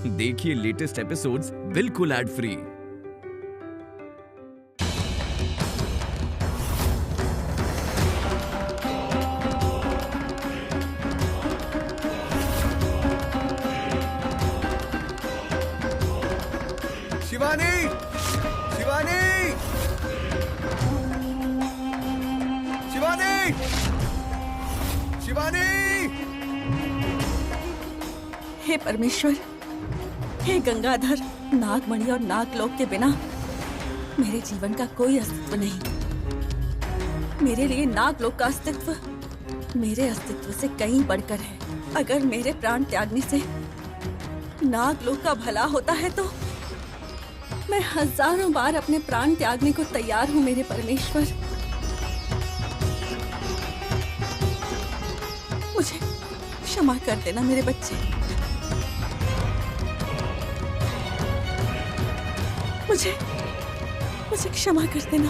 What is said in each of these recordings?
देखिए latest episodes बिल्कुल ad free. Shivani, Shivani, Shivani, Shivani. हे परमेश्वर, हे गंगाधर, नागमणि और नागलोक के बिना मेरे जीवन का कोई अस्तित्व नहीं। मेरे लिए नागलोक का अस्तित्व मेरे अस्तित्व से कहीं बढ़कर है। अगर मेरे प्राण त्यागने से नागलोक का भला होता है तो मैं हजारों बार अपने प्राण त्यागने को तैयार हूँ मेरे परमेश्वर। मुझे क्षमा कर देना मेरे बच्चे, मुझे क्षमा कर देना।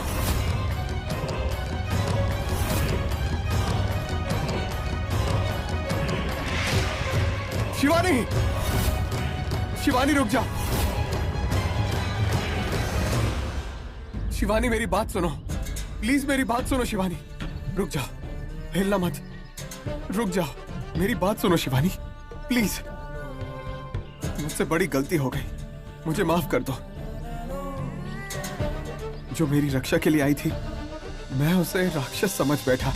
शिवानी, शिवानी रुक जा। शिवानी मेरी बात सुनो, प्लीज मेरी बात सुनो। शिवानी रुक जाओ, हिलना मत, रुक जाओ, मेरी बात सुनो शिवानी प्लीज। मुझसे बड़ी गलती हो गई, मुझे माफ कर दो। जो मेरी रक्षा के लिए आई थी मैं उसे राक्षस समझ बैठा।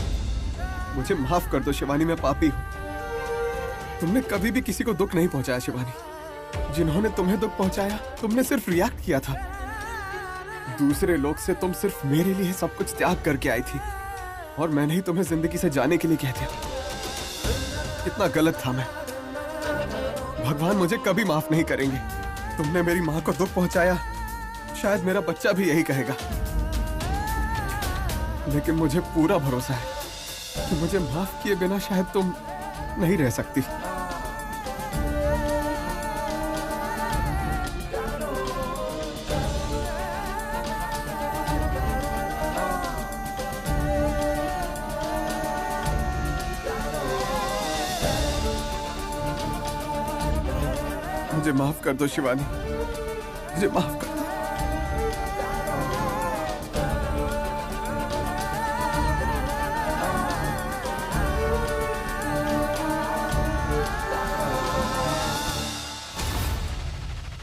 मुझे माफ कर दो शिवानी, मैं पापी हूं। तुमने कभी भी किसी को दुख नहीं पहुंचाया शिवानी। जिन्होंने तुम्हें दुख पहुंचाया तुमने सिर्फ रिएक्ट किया था। दूसरे लोग से तुम सिर्फ मेरे लिए सब कुछ त्याग करके आई थी और मैंने ही तुम्हें जिंदगी से जाने के लिए कह दिया। कितना गलत था मैं। भगवान मुझे कभी माफ नहीं करेंगे। तुमने मेरी माँ को दुख पहुंचाया, शायद मेरा बच्चा भी यही कहेगा। लेकिन मुझे पूरा भरोसा है कि मुझे माफ किए बिना शायद तुम नहीं रह सकती। मुझे माफ कर दो शिवानी, मुझे माफ कर दो।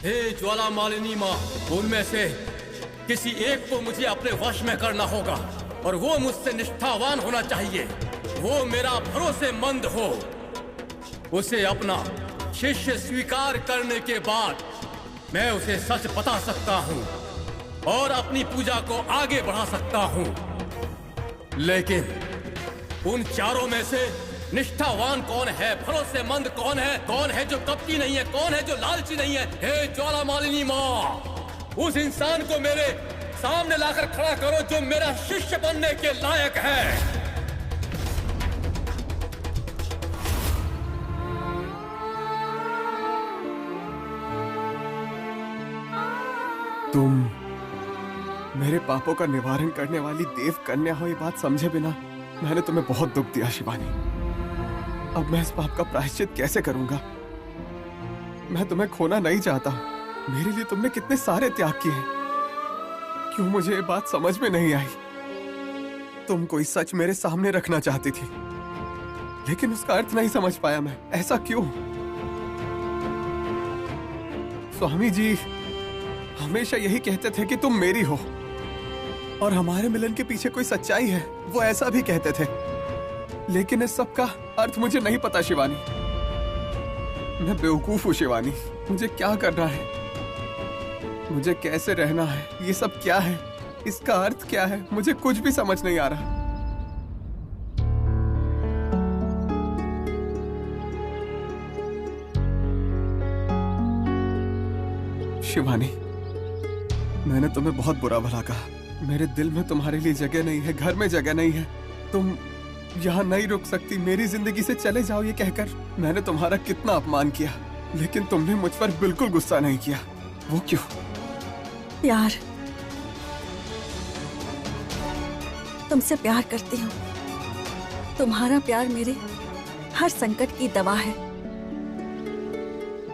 हे ज्वाला मालिनी माँ, उनमें से किसी एक को मुझे अपने वश में करना होगा और वो मुझसे निष्ठावान होना चाहिए। वो मेरा भरोसेमंद हो। उसे अपना शिष्य स्वीकार करने के बाद मैं उसे सच बता सकता हूँ और अपनी पूजा को आगे बढ़ा सकता हूँ। लेकिन उन चारों में से निष्ठावान कौन है, भरोसेमंद कौन है, कौन है जो कपटी नहीं है, कौन है जो लालची नहीं है? हे ज्वाला मालिनी माँ, उस इंसान को मेरे सामने लाकर खड़ा करो जो मेरा शिष्य बनने के लायक है। तुम मेरे पापों का निवारण करने वाली देव कन्या हो, ये बात समझे बिना मैंने तुम्हें बहुत दुख दिया शिवानी। अब मैं इस पाप का प्रायश्चित कैसे करूंगा? मैं तुम्हें खोना नहीं चाहता। मेरे लिए तुमने कितने सारे त्याग किए हैं। क्यों मुझे ये बात समझ में नहीं आई? तुम कोई सच मेरे सामने रखना चाहती थी, लेकिन उसका अर्थ नहीं समझ पाया मैं। ऐसा क्यों? स्वामी जी हमेशा यही कहते थे कि तुम मेरी हो और हमारे मिलन के पीछे कोई सच्चाई है, वो ऐसा भी कहते थे। लेकिन इस सब का अर्थ मुझे नहीं पता शिवानी। मैं बेवकूफ हूँ शिवानी। मुझे क्या करना है, मुझे कैसे रहना है, ये सब क्या है, इसका अर्थ क्या है, मुझे कुछ भी समझ नहीं आ रहा। शिवानी मैंने तुम्हें बहुत बुरा भला कहा। मेरे दिल में तुम्हारे लिए जगह नहीं है, घर में जगह नहीं है। तुम यहाँ नहीं रुक सकती, मेरी जिंदगी से चले जाओ ये कहकर मैंने तुम्हारा कितना अपमान किया, लेकिन तुमने मुझ पर बिल्कुल गुस्सा नहीं किया। वो क्यों? प्यार, तुमसे प्यार करती हूँ। तुम्हारा प्यार मेरे हर संकट की दवा है,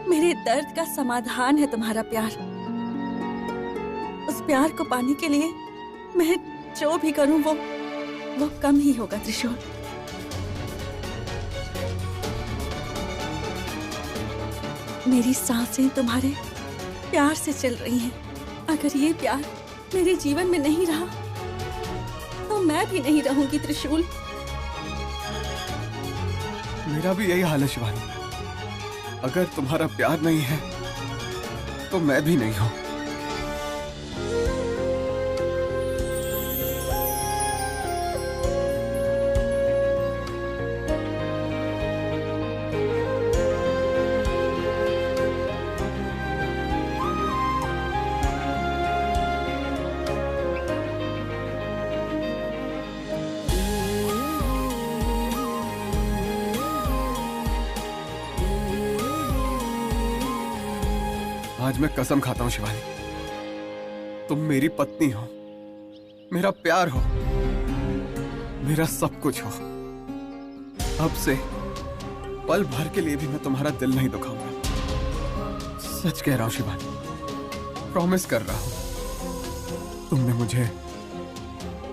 मेरे मेरे दर्द का समाधान है तुम्हारा प्यार। उस प्यार को पाने के लिए मैं जो भी करूं वो कम ही होगा त्रिशूल। मेरी सांसें तुम्हारे प्यार से चल रही हैं। अगर ये प्यार मेरे जीवन में नहीं रहा तो मैं भी नहीं रहूंगी त्रिशूल। मेरा भी यही हाल है शिवानी। अगर तुम्हारा प्यार नहीं है तो मैं भी नहीं हूं। आज मैं कसम खाता हूं शिवानी, तुम मेरी पत्नी हो, मेरा प्यार हो, मेरा सब कुछ हो। अब से पल भर के लिए भी मैं तुम्हारा दिल नहीं दुखाऊंगा। सच कह रहा हूं शिवानी, प्रॉमिस कर रहा हूं। तुमने मुझे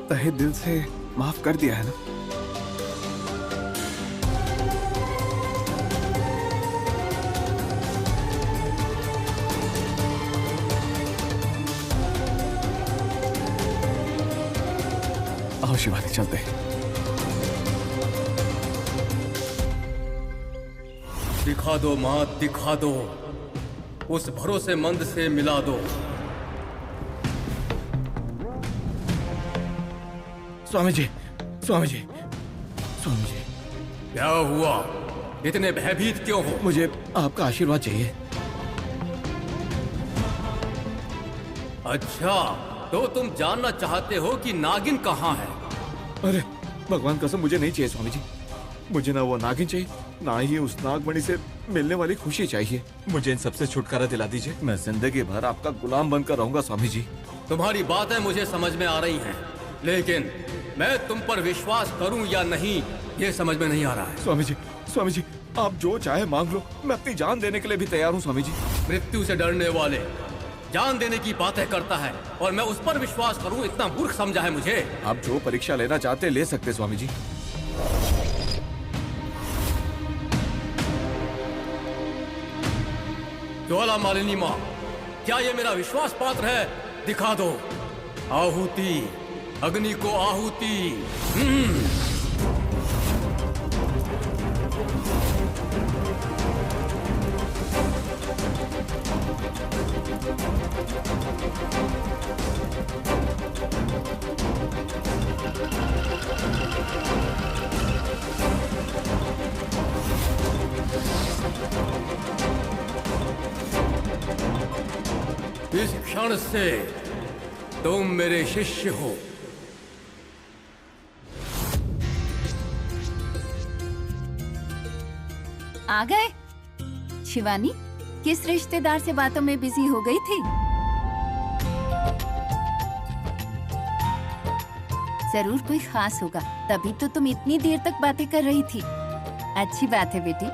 तहे दिल से माफ कर दिया है ना? आओ शिवानी, चलते हैं। दिखा दो माँ, दिखा दो, उस भरोसेमंद से मिला दो। स्वामी जी, स्वामी जी, स्वामी जी, क्या हुआ? इतने भयभीत क्यों हो? मुझे आपका आशीर्वाद चाहिए। अच्छा, तो तुम जानना चाहते हो कि नागिन कहाँ है? अरे भगवान कसम, मुझे नहीं चाहिए स्वामी जी। मुझे ना वो नागिन चाहिए, ना ही उस नागमणि से मिलने वाली खुशी चाहिए। मुझे इन सबसे छुटकारा दिला दीजिए। मैं जिंदगी भर आपका गुलाम बनकर रहूंगा स्वामी जी। तुम्हारी बातें मुझे समझ में आ रही हैं, लेकिन मैं तुम पर विश्वास करूं या नहीं ये समझ में नहीं आ रहा है। स्वामी जी, स्वामी जी, आप जो चाहे मांग लो, मैं अपनी जान देने के लिए भी तैयार हूँ स्वामी जी। मृत्यु से डरने वाले जान देने की बातें करता है और मैं उस पर विश्वास करूं, इतना मूर्ख समझा है मुझे? आप जो परीक्षा लेना चाहते ले सकते स्वामी जी। ज्वाला मालिनी माँ, क्या ये मेरा विश्वास पात्र है? दिखा दो आहुति, अग्नि को आहुति। इस क्षण से तुम मेरे शिष्य हो। आ गए? शिवानी किस रिश्तेदार से बातों में बिजी हो गई थी? जरूर कोई खास होगा, तभी तो तुम इतनी देर तक बातें कर रही थी। अच्छी बात है बेटी।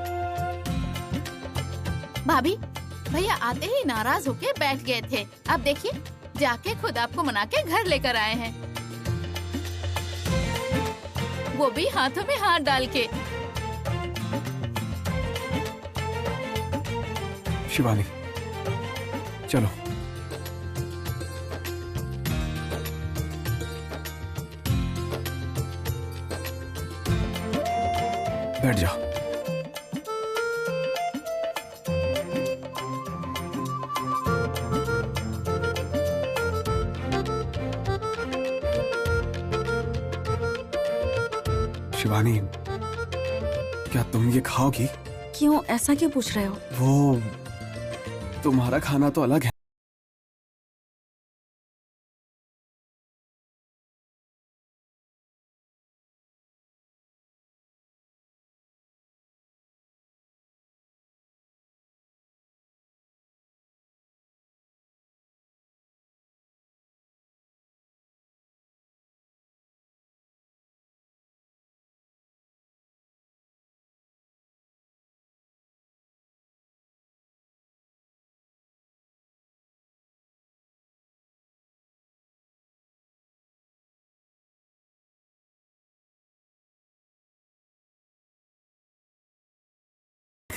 भाभी, भैया आते ही नाराज होके बैठ गए थे। अब देखिए, जाके खुद आपको मना के घर लेकर आए हैं, वो भी हाथों में हाथ डाल के। शिवानी, चलो। बैठ जाओ। शिवानी, क्या तुम ये खाओगी? क्यों, ऐसा क्यों पूछ रहे हो? वो तुम्हारा खाना तो अलग है।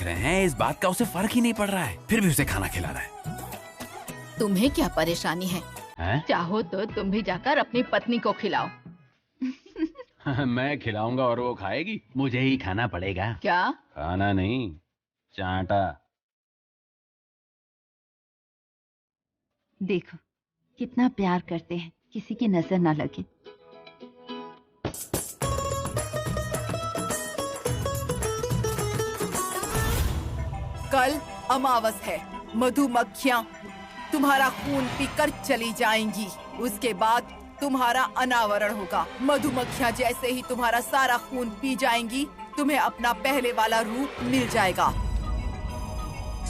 रहे हैं, इस बात का उसे फर्क ही नहीं पड़ रहा है, फिर भी उसे खाना खिला रहा है। तुम्हें क्या परेशानी है? हैं? चाहो तो तुम भी जाकर अपनी पत्नी को खिलाओ। मैं खिलाऊंगा और वो खाएगी? मुझे ही खाना पड़ेगा। क्या? खाना नहीं, चांटा। देखो कितना प्यार करते हैं, किसी की नजर ना लगे। कल अमावस है, मधुमक्खियाँ तुम्हारा खून पीकर चली जाएंगी। उसके बाद तुम्हारा अनावरण होगा। मधुमक्खियाँ जैसे ही तुम्हारा सारा खून पी जाएंगी, तुम्हें अपना पहले वाला रूप मिल जाएगा।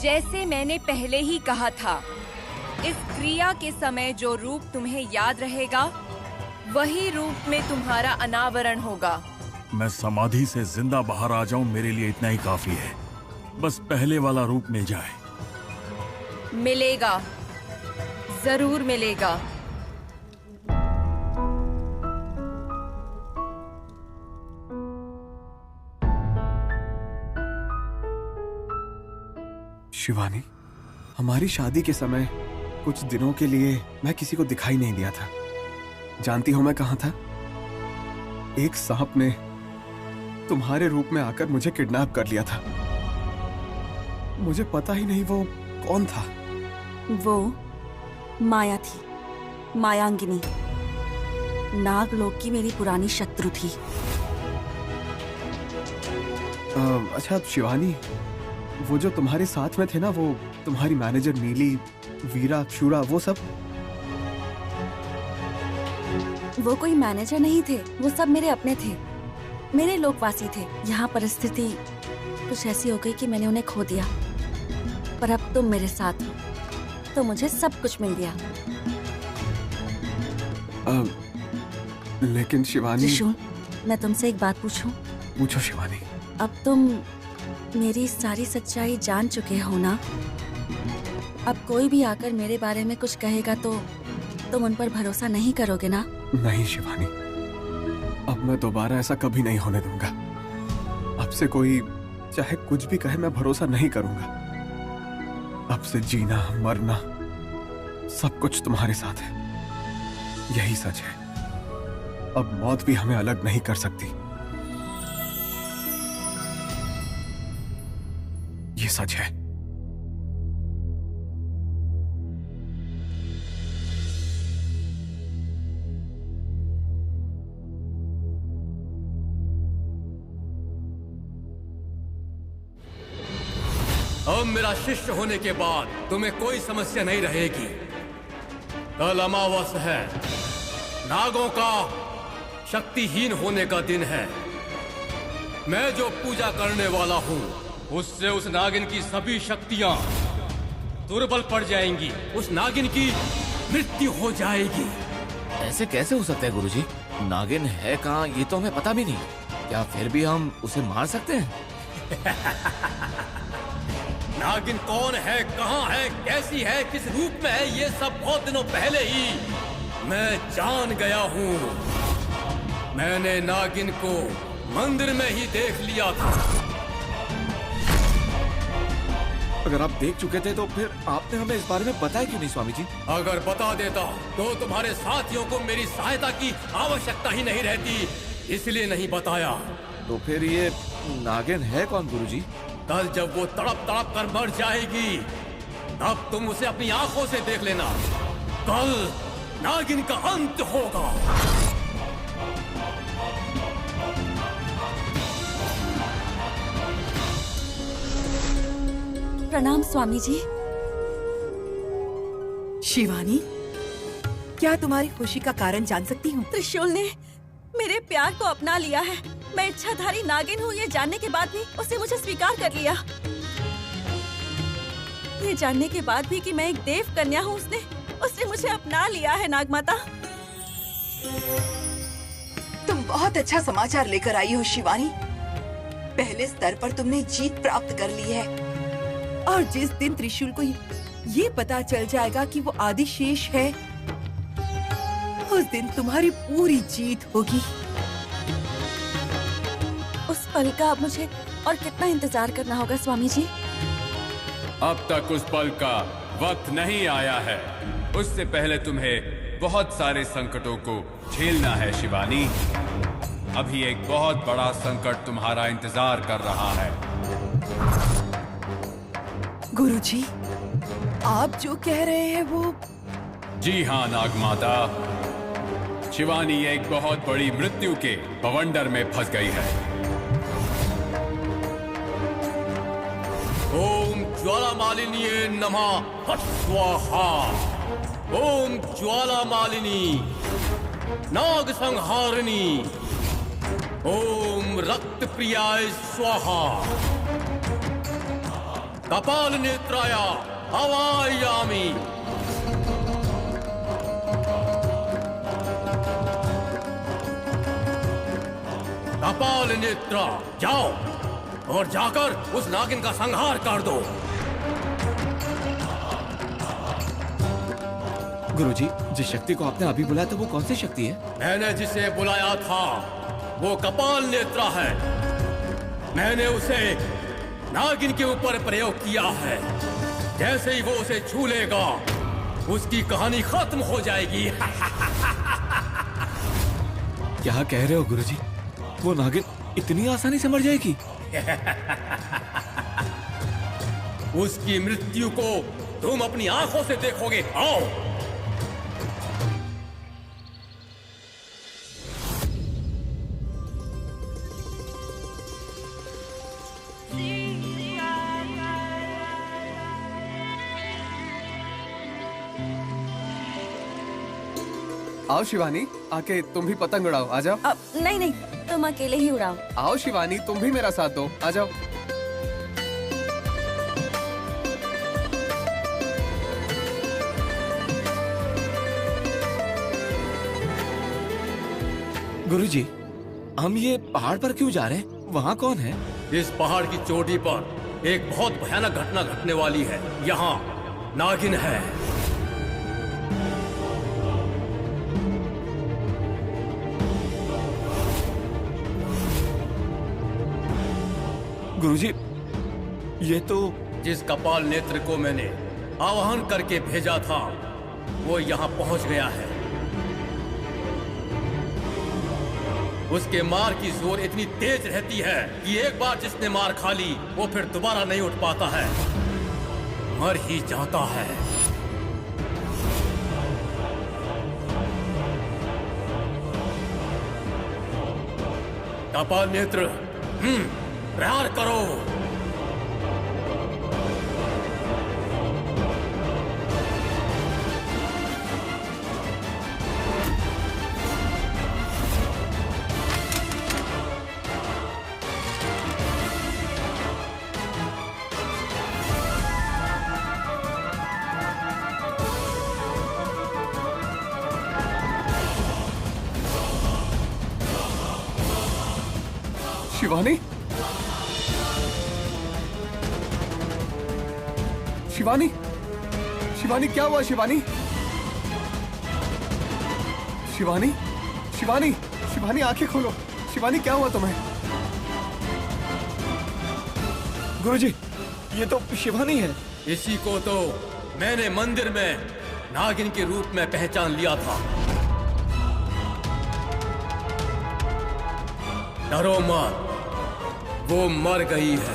जैसे मैंने पहले ही कहा था, इस क्रिया के समय जो रूप तुम्हें याद रहेगा, वही रूप में तुम्हारा अनावरण होगा। मैं समाधि से जिंदा बाहर आ जाऊं, मेरे लिए इतना ही काफी है। बस पहले वाला रूप मिल जाए। मिलेगा, जरूर मिलेगा। शिवानी, हमारी शादी के समय कुछ दिनों के लिए मैं किसी को दिखाई नहीं दिया था। जानती हो मैं कहाँ था? एक सांप ने तुम्हारे रूप में आकर मुझे किडनैप कर लिया था। मुझे पता ही नहीं वो कौन था। वो माया थी, मायांगिनी। नागलोक की मेरी पुरानी शत्रु थी। अच्छा शिवानी, वो जो तुम्हारे साथ में थे ना, वो तुम्हारी मैनेजर नीली, वीरा, शूरा, वो सब? वो कोई मैनेजर नहीं थे, वो सब मेरे अपने थे, मेरे लोकवासी थे। यहाँ परिस्थिति कुछ ऐसी हो गई कि मैंने उन्हें खो दिया। पर अब तुम मेरे साथ हो, तो मुझे सब कुछ मिल गया। लेकिन शिवानी। त्रिशूल, मैं तुमसे एक बात पूछूं? पूछो शिवानी। अब तुम मेरी सारी सच्चाई जान चुके हो ना? अब कोई भी आकर मेरे बारे में कुछ कहेगा तो तुम उन पर भरोसा नहीं करोगे ना? नहीं शिवानी, अब मैं दोबारा ऐसा कभी नहीं होने दूंगा। अब से कोई चाहे कुछ भी कहे, मैं भरोसा नहीं करूंगा। अब से जीना मरना सब कुछ तुम्हारे साथ है, यही सच है। अब मौत भी हमें अलग नहीं कर सकती, ये सच है। अब मेरा शिष्य होने के बाद तुम्हें कोई समस्या नहीं रहेगी। कल अमावस है, नागों का शक्तिहीन होने का दिन है। मैं जो पूजा करने वाला हूँ, उससे उस नागिन की सभी शक्तियां दुर्बल पड़ जाएंगी। उस नागिन की मृत्यु हो जाएगी। ऐसे कैसे हो सकता है गुरुजी? नागिन है कहाँ, ये तो हमें पता भी नहीं। क्या फिर भी हम उसे मार सकते हैं? नागिन कौन है, कहाँ है, कैसी है, किस रूप में है, ये सब बहुत दिनों पहले ही मैं जान गया हूँ। मैंने नागिन को मंदिर में ही देख लिया था। अगर आप देख चुके थे तो फिर आपने हमें इस बारे में बताया क्यों नहीं स्वामी जी? अगर बता देता तो तुम्हारे साथियों को मेरी सहायता की आवश्यकता ही नहीं रहती, इसलिए नहीं बताया। तो फिर ये नागिन है कौन गुरुजी? कल जब वो तड़प तड़प कर मर जाएगी, तब तुम उसे अपनी आंखों से देख लेना। कल नागिन का अंत होगा। प्रणाम स्वामी जी। शिवानी, क्या तुम्हारी खुशी का कारण जान सकती हूँ? त्रिशूल ने मेरे प्यार को अपना लिया है। मैं इच्छाधारी नागिन हूँ, ये जानने के बाद भी उसने मुझे स्वीकार कर लिया। ये जानने के बाद भी कि मैं एक देव कन्या हूँ, उसने मुझे अपना लिया है। नागमाता, तुम बहुत अच्छा समाचार लेकर आई हो शिवानी। पहले स्तर पर तुमने जीत प्राप्त कर ली है, और जिस दिन त्रिशूल को ये पता चल जाएगा कि वो आदिशेष है, उस दिन तुम्हारी पूरी जीत होगी। उस पल का अब मुझे और कितना इंतजार करना होगा स्वामी जी? अब तक उस पल का वक्त नहीं आया है। उससे पहले तुम्हें बहुत सारे संकटों को झेलना है शिवानी। अभी एक बहुत बड़ा संकट तुम्हारा इंतजार कर रहा है। गुरुजी, आप जो कह रहे हैं वो? जी हाँ नागमाता, शिवानी एक बहुत बड़ी मृत्यु के बवंडर में फंस गई है। ओम ज्वाला मालिनी नमः फट स्वाहा। ओम ज्वाला मालिनी नाग संहारिणी। ओम रक्त प्रियाय स्वाहा। कपाल नेत्राय आवाहयामि। कपाल नेत्रा, जाओ और जाकर उस नागिन का संहार कर दो। गुरुजी, जिस शक्ति को आपने अभी बुलाया था वो कौन सी शक्ति है? मैंने जिसे बुलाया था वो कपाल नेत्रा है। मैंने उसे नागिन के ऊपर प्रयोग किया है। जैसे ही वो उसे छू लेगा उसकी कहानी खत्म हो जाएगी। क्या कह रहे हो गुरुजी? वो नागिन इतनी आसानी से मर जाएगी? उसकी मृत्यु को तुम अपनी आंखों से देखोगे। आओ। आओ शिवानी, आके तुम भी पतंग उड़ाओ। आ जाओ। नहीं नहीं, तुम अकेले ही उड़ाओ। आओ शिवानी, तुम भी मेरा साथ दो। आ जाओ। गुरुजी, हम ये पहाड़ पर क्यों जा रहे हैं? वहाँ कौन है? इस पहाड़ की चोटी पर एक बहुत भयानक घटना घटने वाली है। यहाँ नागिन है। गुरुजी, ये तो जिस कपाल नेत्र को मैंने आवाहन करके भेजा था वो यहाँ पहुँच गया है। उसके मार की जोर इतनी तेज रहती है कि एक बार जिसने मार खा ली वो फिर दोबारा नहीं उठ पाता है, मर ही जाता है। कपाल नेत्र, प्रहार करो। शिवानी, शिवानी, शिवानी क्या हुआ? शिवानी, शिवानी, शिवानी, शिवानी आंखें खोलो। शिवानी क्या हुआ तुम्हें? गुरुजी, ये तो शिवानी है। इसी को तो मैंने मंदिर में नागिन के रूप में पहचान लिया था। डरो मत, वो मर गई है।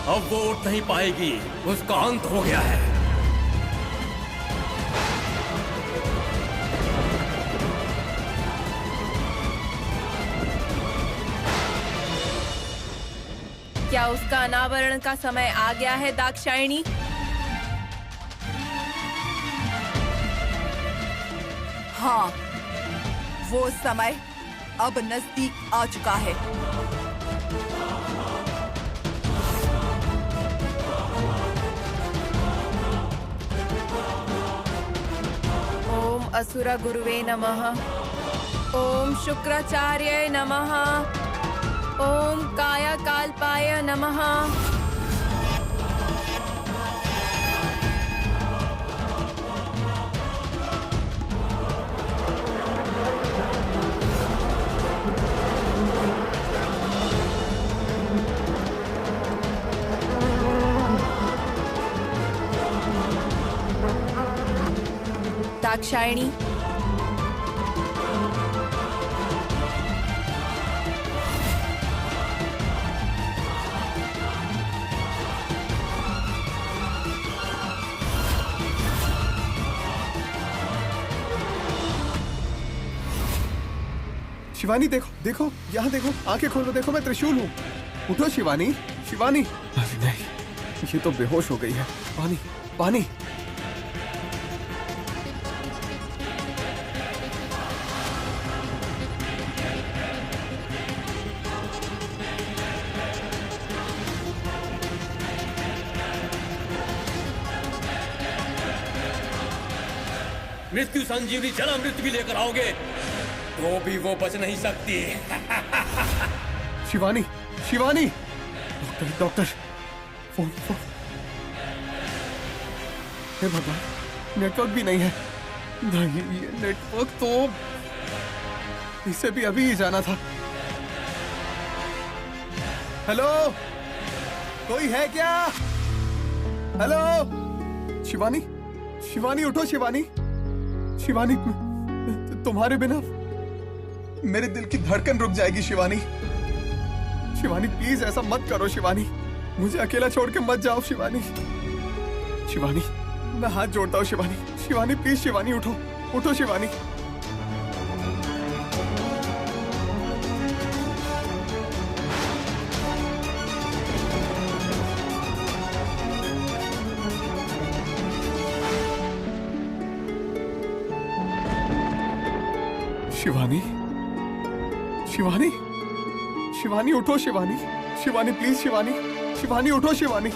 अब वो उठ नहीं पाएगी, उसका अंत हो गया है। क्या उसका अनावरण का समय आ गया है दाक्षायणी? हाँ, वो समय अब नजदीक आ चुका है। ओम असुर गुरुवे नमः। ओम शुक्राचार्य नमः। ओम कायाकाल्पाय नमः। दाक्षायणी। शिवानी देखो देखो, यहाँ देखो, आंखें खोलो, देखो मैं त्रिशूल हूँ। उठो शिवानी, शिवानी। अरे नहीं, ये तो बेहोश हो गई है। पानी, पानी। मृत्यु संजीवनी जल अमृत भी लेकर आओगे तो भी वो बच नहीं सकती। Shivani, Shivani. Doctor, doctor, phone, phone. हे भगवान, नेटवर्क भी नहीं है। नहीं, ये नेटवर्क तो इसे भी अभी ही जाना था। हेलो, कोई है क्या? हेलो, शिवानी, शिवानी उठो शिवानी, शिवानी, तुम्हारे बिना मेरे दिल की धड़कन रुक जाएगी शिवानी। शिवानी प्लीज ऐसा मत करो शिवानी, मुझे अकेला छोड़ के मत जाओ शिवानी। शिवानी, मैं हाथ जोड़ता हूँ शिवानी, शिवानी प्लीज शिवानी उठो, उठो शिवानी। शिवानी, शिवानी, शिवानी उठो शिवानी, शिवानी प्लीज शिवानी, शिवानी उठो शिवानी।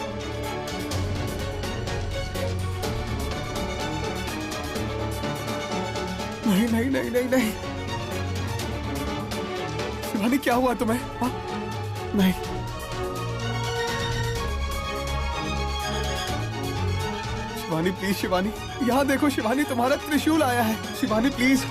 नहीं नहीं नहीं नहीं नहीं, शिवानी क्या हुआ तुम्हें? हाँ? नहीं, शिवानी प्लीज शिवानी, यहाँ देखो शिवानी, तुम्हारा त्रिशूल आया है शिवानी प्लीज।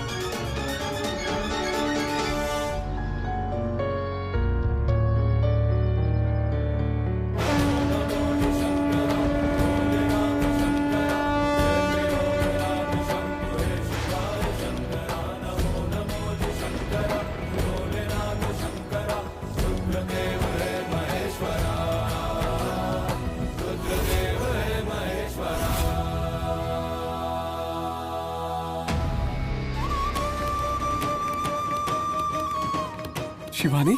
शिवानी,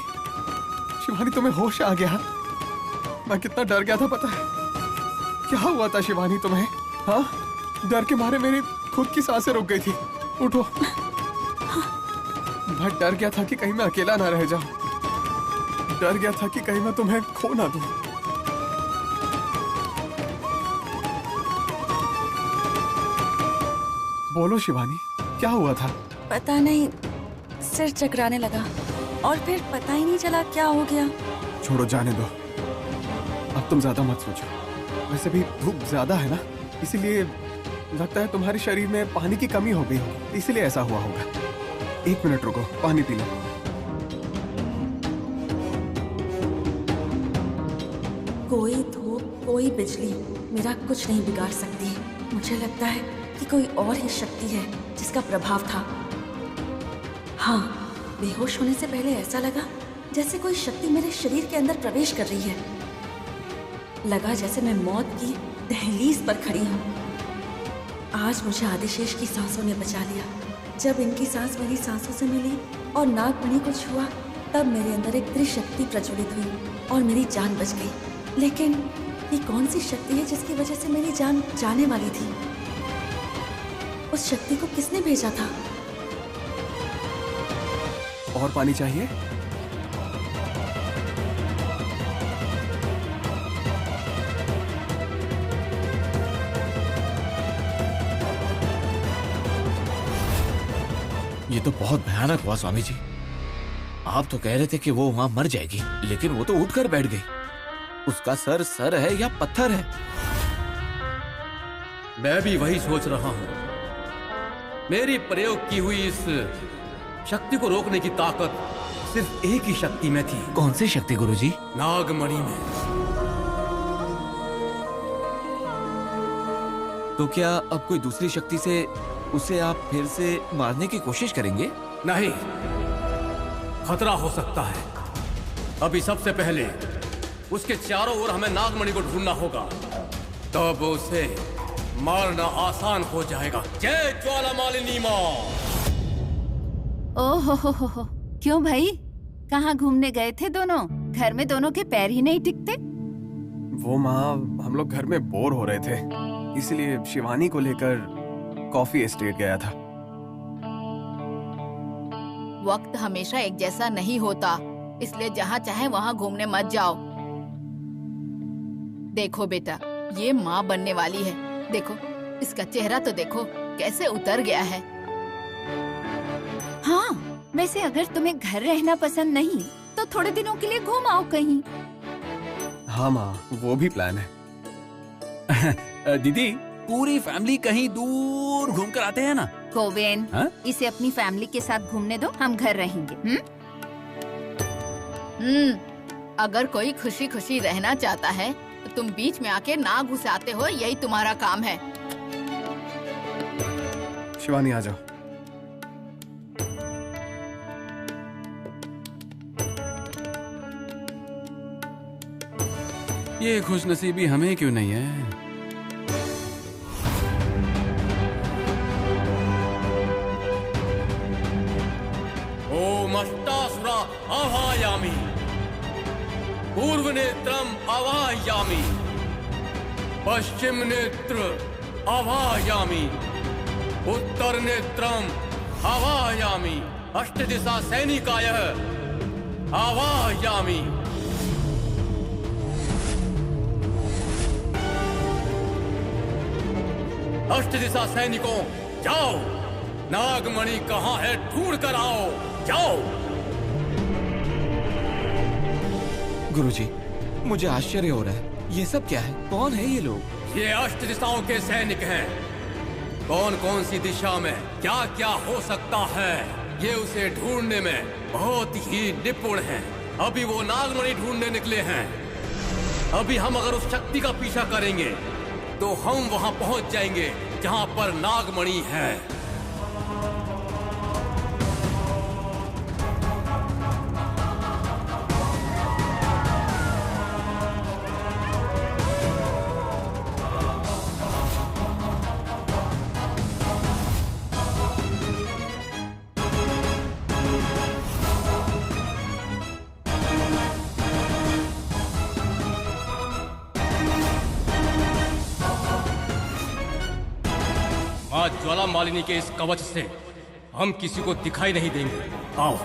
शिवानी तुम्हें होश आ गया? मैं कितना डर गया था पता है? क्या हुआ था शिवानी तुम्हें? हाँ, डर के मारे मेरी खुद की सांसें रुक गई थी। उठो। मैं डर गया था कि कहीं मैं अकेला ना रह जाऊं, डर गया था कि कहीं मैं तुम्हें खो ना दूं। बोलो शिवानी, क्या हुआ था? पता नहीं, सिर चकराने लगा और फिर पता ही नहीं चला क्या हो गया। छोड़ो, जाने दो, अब तुम ज्यादा मत सोचो। वैसे भी धूप ज्यादा है ना, इसीलिए लगता है तुम्हारे शरीर में पानी की कमी हो गई होगी, इसीलिए ऐसा हुआ होगा। 1 मिनट रुको, पानी पी लो। कोई धूप, कोई बिजली मेरा कुछ नहीं बिगाड़ सकती। मुझे लगता है कि कोई और ही शक्ति है जिसका प्रभाव था। हाँ, बेहोश होने से पहले ऐसा लगा जैसे कोई शक्ति मेरे शरीर के अंदर प्रवेश कर रही है। लगा जैसे मैं मौत की दहलीज पर खड़ी हूँ। आज मुझे आदिशेष की सांसों ने बचा लिया। जब इनकी सांस मेरी सांसों से मिली और नागमणि को छुआ, तब मेरे अंदर एक त्रिशक्ति प्रज्वलित हुई और मेरी जान बच गई। लेकिन ये कौन सी शक्ति है जिसकी वजह से मेरी जान जाने वाली थी? उस शक्ति को किसने भेजा था? और पानी चाहिए? ये तो बहुत भयानक हुआ स्वामी जी। आप तो कह रहे थे कि वो वहां मर जाएगी, लेकिन वो तो उठकर बैठ गई। उसका सर सर है या पत्थर है? मैं भी वही सोच रहा हूं। मेरी प्रयोग की हुई इस शक्ति को रोकने की ताकत सिर्फ एक ही शक्ति में थी। कौन सी शक्ति गुरुजी? नागमणि में। तो क्या अब कोई दूसरी शक्ति से उसे आप फिर से मारने की कोशिश करेंगे? नहीं, खतरा हो सकता है। अभी सबसे पहले उसके चारों ओर हमें नागमणि को ढूंढना होगा, तब उसे मारना आसान हो जाएगा। जय ज्वाला मालिनी माँ। ओहो हो, क्यों भाई, कहाँ घूमने गए थे दोनों? घर में दोनों के पैर ही नहीं टिकते। वो माँ, हम लोग घर में बोर हो रहे थे, इसलिए शिवानी को लेकर कॉफी एस्टेट गया था। वक्त हमेशा एक जैसा नहीं होता, इसलिए जहाँ चाहे वहाँ घूमने मत जाओ। देखो बेटा, ये माँ बनने वाली है। देखो, इसका चेहरा तो देखो कैसे उतर गया है। हाँ, वैसे अगर तुम्हें घर रहना पसंद नहीं तो थोड़े दिनों के लिए घूम आओ कहीं। हाँ माँ, वो भी प्लान है। दीदी, पूरी फैमिली कहीं दूर घूम कर आते हैं ना? कोवेन, हाँ? इसे अपनी फैमिली के साथ घूमने दो, हम घर रहेंगे। अगर कोई खुशी खुशी रहना चाहता है तो तुम बीच में आके ना घुसाते हो, यही तुम्हारा काम है। शिवानी आ जाओ। ये खुशनसीबी हमें क्यों नहीं है? ओम अष्टासुरा आवाहयामि, पूर्व नेत्रम आवाहयामि, पश्चिम नेत्र आवाहयामि, उत्तर नेत्रम आवाहयामि, अष्टदिशा सैनिकाय आवाहयामि। अष्टदिशा सैनिकों, जाओ, नागमणि कहाँ है ढूंढ कर आओ, जाओ। गुरुजी, मुझे आश्चर्य हो रहा है, ये सब क्या है? कौन है ये लोग? ये अष्ट दिशाओं के सैनिक हैं। कौन कौन सी दिशा में क्या क्या हो सकता है, ये उसे ढूंढने में बहुत ही निपुण हैं। अभी वो नागमणि ढूंढने निकले हैं। अभी हम अगर उस शक्ति का पीछा करेंगे तो हम वहां पहुंच जाएंगे जहां पर नागमणि है। आज ज्वाला मालिनी के इस कवच से हम किसी को दिखाई नहीं देंगे। आओ।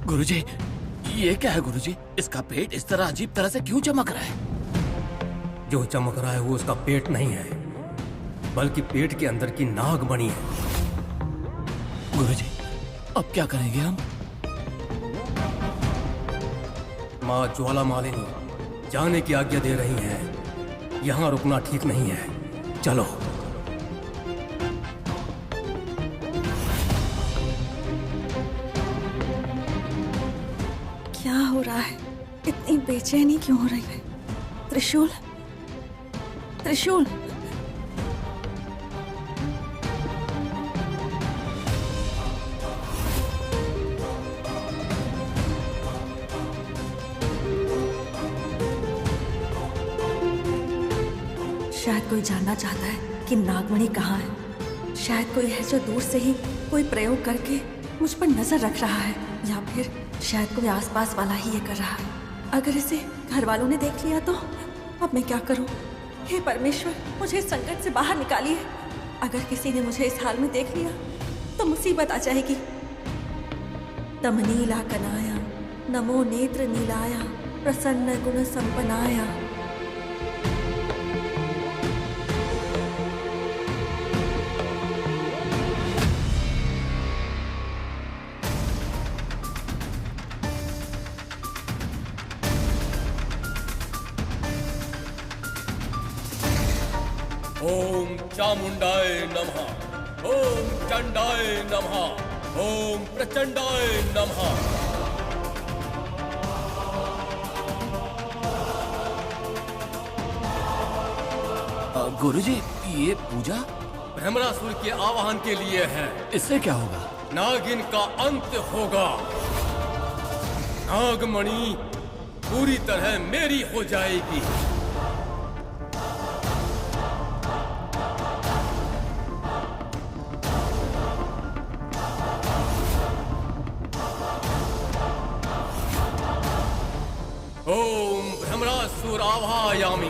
गुरुजी, ये क्या है गुरुजी? इसका पेट इस तरह अजीब तरह से क्यों चमक रहा है? जो चमक रहा है वो उसका पेट नहीं है, बल्कि पेट के अंदर की नागमणि है। गुरुजी, अब क्या करेंगे हम? माँ ज्वाला मालिनी जाने की आज्ञा दे रही हैं। यहाँ रुकना ठीक नहीं है, चलो। क्या हो रहा है? इतनी बेचैनी क्यों हो रही है? त्रिशूल, त्रिशूल। शायद कोई जानना चाहता है कि नागमणि कहाँ है। शायद कोई है जो दूर से ही कोई प्रयोग करके मुझ पर नजर रख रहा है, या फिर शायद कोई आसपास वाला ही ये कर रहा है। अगर इसे घर वालों ने देख लिया तो अब मैं क्या करूं? हे परमेश्वर, मुझे इस संकट से बाहर निकालिए। अगर किसी ने मुझे इस हाल में देख लिया तो मुसीबत आ जाएगी। तम नीला कनाया, नमो नेत्र नीलाया, प्रसन्न गुण संपन्नाया। ओम चामुंडाय नमः। ओम चंडाय नमः। ओम प्रचंडाय नमः। गुरुजी, ये पूजा भ्रमरासुर के आवाहन के लिए है। इससे क्या होगा? नागिन का अंत होगा। नागमणि पूरी तरह मेरी हो जाएगी। ओम भ्रमरासुर आवाहयामि।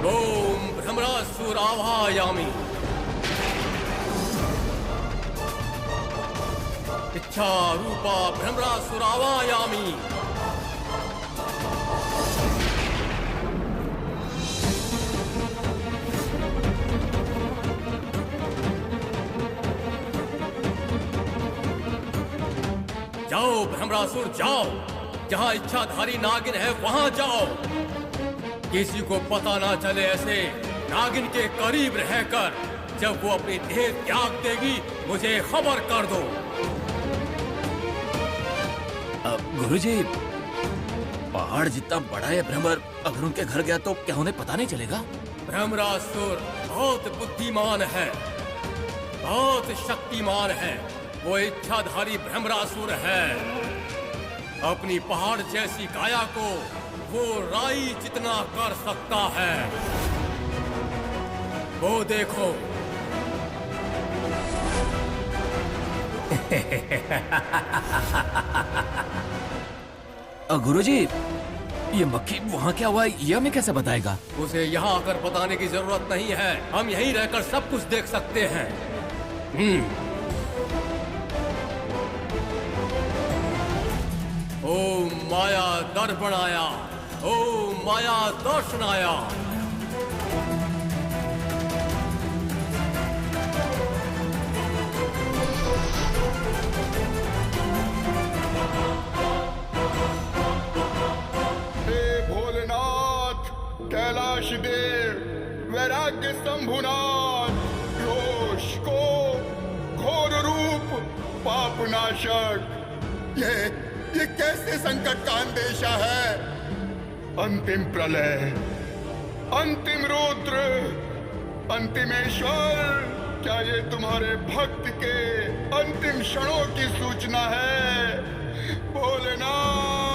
ओम भ्रमरासुर आवाहयामि। इच्छा रूपा भ्रमरासुर आवाहयामि। जाओ भ्रमरासुर जाओ, जहाँ इच्छाधारी नागिन है वहाँ जाओ। किसी को पता ना चले, ऐसे नागिन के करीब रहकर जब वो अपनी देह त्याग देगी मुझे खबर कर दो। गुरुजी, पहाड़ जितना बड़ा है भ्रमर, अगर उनके घर गया तो क्या उन्हें पता नहीं चलेगा? भ्रमरासुर बहुत बुद्धिमान है, बहुत शक्तिमान है। वो इच्छाधारी भ्रमरासुर है। अपनी पहाड़ जैसी काया को वो राई जितना कर सकता है। वो देखो। गुरुजी, ये मक्खी वहाँ क्या हुआ ये हमें कैसे बताएगा? उसे यहाँ आकर बताने की जरूरत नहीं है, हम यहीं रहकर सब कुछ देख सकते हैं। ओम माया दर्पणाया, ओम माया दर्शनाया। हे भोलेनाथ, कैलाश देव, वैराग्य शंभुनाथ, रोष को घोर रूप पापनाशक, ये कैसे संकट का अंदेशा है? अंतिम प्रलय, अंतिम रुद्र, अंतिमेश्वर, क्या ये तुम्हारे भक्त के अंतिम क्षणों की सूचना है? भोलेनाथ।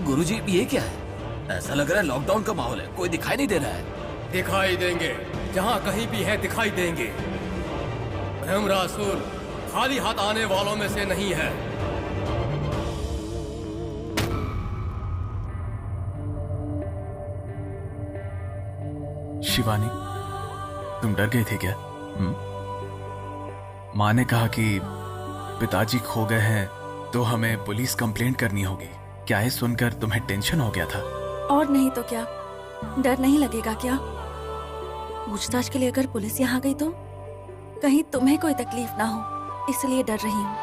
गुरुजी, ये क्या है? ऐसा लग रहा है लॉकडाउन का माहौल है, कोई दिखाई नहीं दे रहा है। दिखाई देंगे, जहाँ कहीं भी है दिखाई देंगे। भ्रमरासुर खाली हाथ आने वालों में से नहीं है। शिवानी, तुम डर गई थी क्या? माँ ने कहा कि पिताजी खो गए हैं तो हमें पुलिस कंप्लेंट करनी होगी। क्या ये सुनकर तुम्हें टेंशन हो गया था? और नहीं तो क्या, डर नहीं लगेगा क्या? पूछताछ के लिए अगर पुलिस यहाँ गई तो कहीं तुम्हें कोई तकलीफ ना हो, इसलिए डर रही हूँ।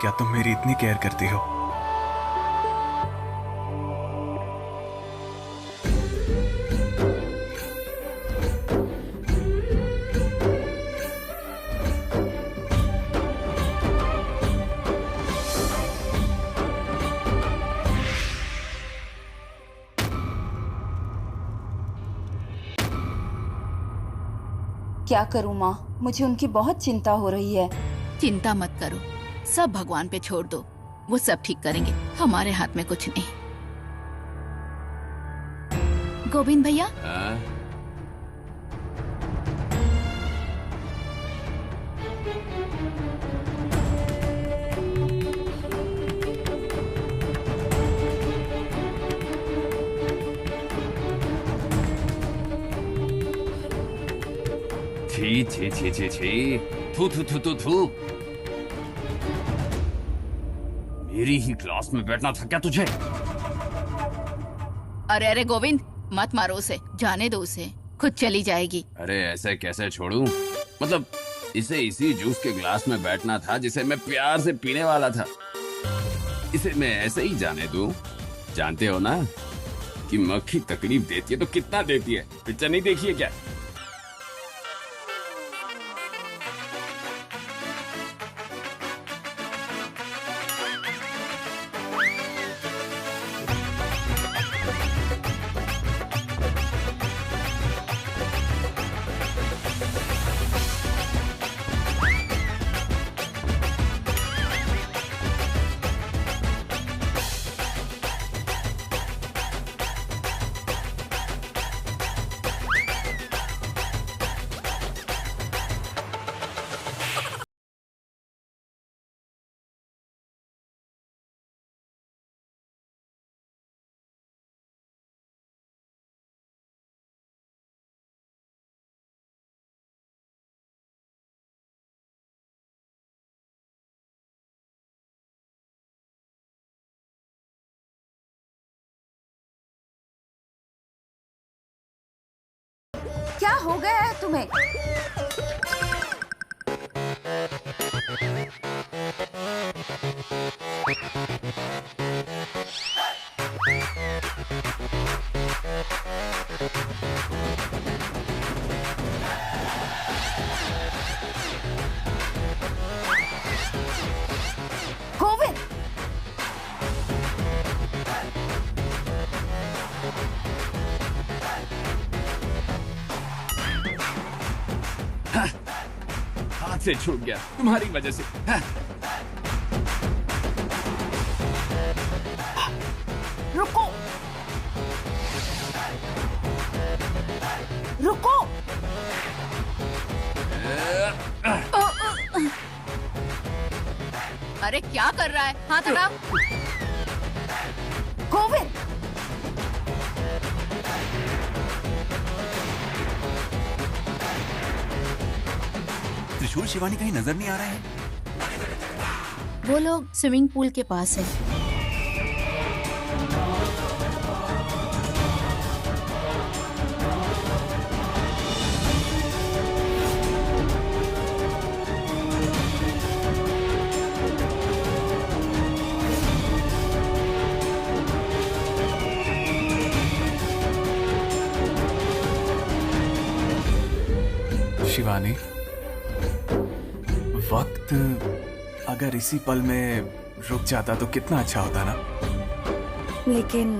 क्या तुम मेरी इतनी केयर करती हो? क्या करूँ माँ, मुझे उनकी बहुत चिंता हो रही है। चिंता मत करो, सब भगवान पे छोड़ दो, वो सब ठीक करेंगे, हमारे हाथ में कुछ नहीं। गोविंद भैया, छी छी छी छी छी, थू थू थू थू थू। मेरी ही क्लास में बैठना था क्या तुझे? अरे अरे गोविंद, मत मारो उसे, जाने दो उसे, खुद चली जाएगी। अरे ऐसे कैसे छोड़ूं? मतलब इसे इसी जूस के ग्लास में बैठना था जिसे मैं प्यार से पीने वाला था। इसे मैं ऐसे ही जाने दूं? जानते हो ना कि मक्खी तकलीफ देती है तो कितना देती है। पिक्चर नहीं देखी है क्या? क्या हो गया है तुम्हें? गोविंद, हाथ से छूट गया तुम्हारी वजह से। रुको रुको। अरे क्या कर रहा है? हाथ हटाओ। गोविंद, त्रिशूल शिवानी कहीं नजर नहीं आ रहे हैं। वो लोग स्विमिंग पूल के पास है। शिवानी, वक्त अगर इसी पल में रुक जाता तो कितना अच्छा होता ना। लेकिन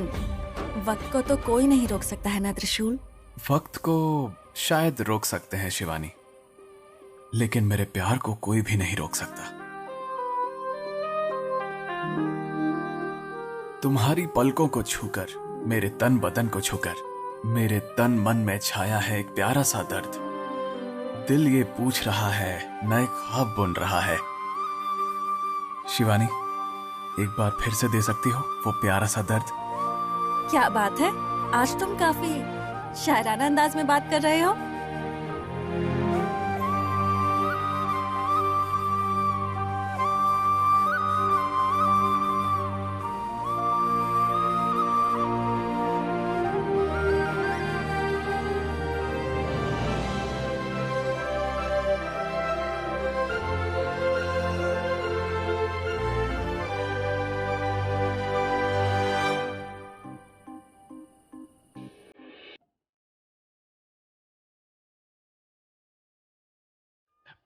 वक्त को तो कोई नहीं रोक सकता है ना त्रिशूल। वक्त को शायद रोक सकते हैं शिवानी, लेकिन मेरे प्यार को कोई भी नहीं रोक सकता। तुम्हारी पलकों को छूकर, मेरे तन बदन को छूकर, मेरे तन मन में छाया है एक प्यारा सा दर्द। दिल ये पूछ रहा है, नए ख्वाब बुन रहा है। शिवानी, एक बार फिर से दे सकती हो वो प्यारा सा दर्द? क्या बात है, आज तुम काफी शायराना अंदाज में बात कर रहे हो।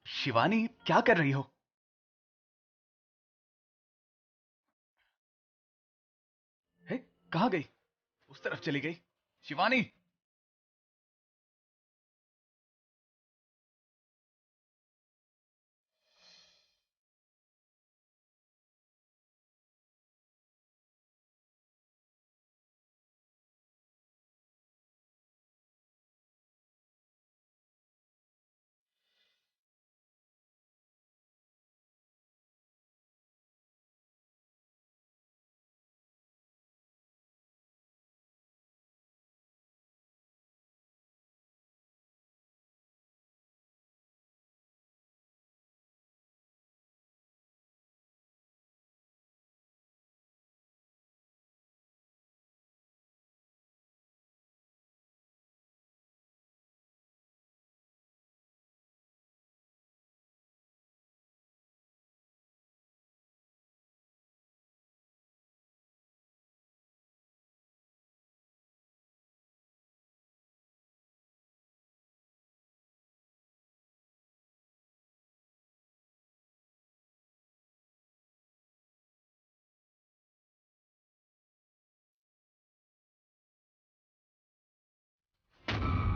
शिवानी, क्या कर रही हो? हे, कहाँ गई? उस तरफ चली गई। शिवानी,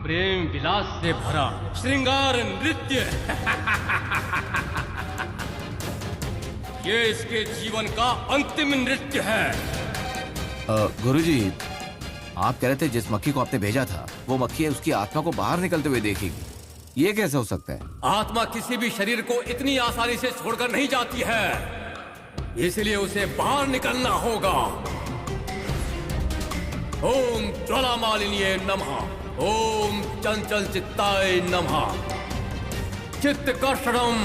प्रेम विलास से भरा श्रृंगार नृत्य। ये इसके जीवन का अंतिम नृत्य है। गुरुजी, आप कह रहे थे जिस मक्खी को आपने भेजा था वो मक्खी उसकी आत्मा को बाहर निकलते हुए देखेगी। ये कैसे हो सकता है? आत्मा किसी भी शरीर को इतनी आसानी से छोड़कर नहीं जाती है, इसलिए उसे बाहर निकलना होगा। ओम ज्वालामालिन्ये नमः, ओम चंचल चित्ताय नमः, चित्तकर्षणम।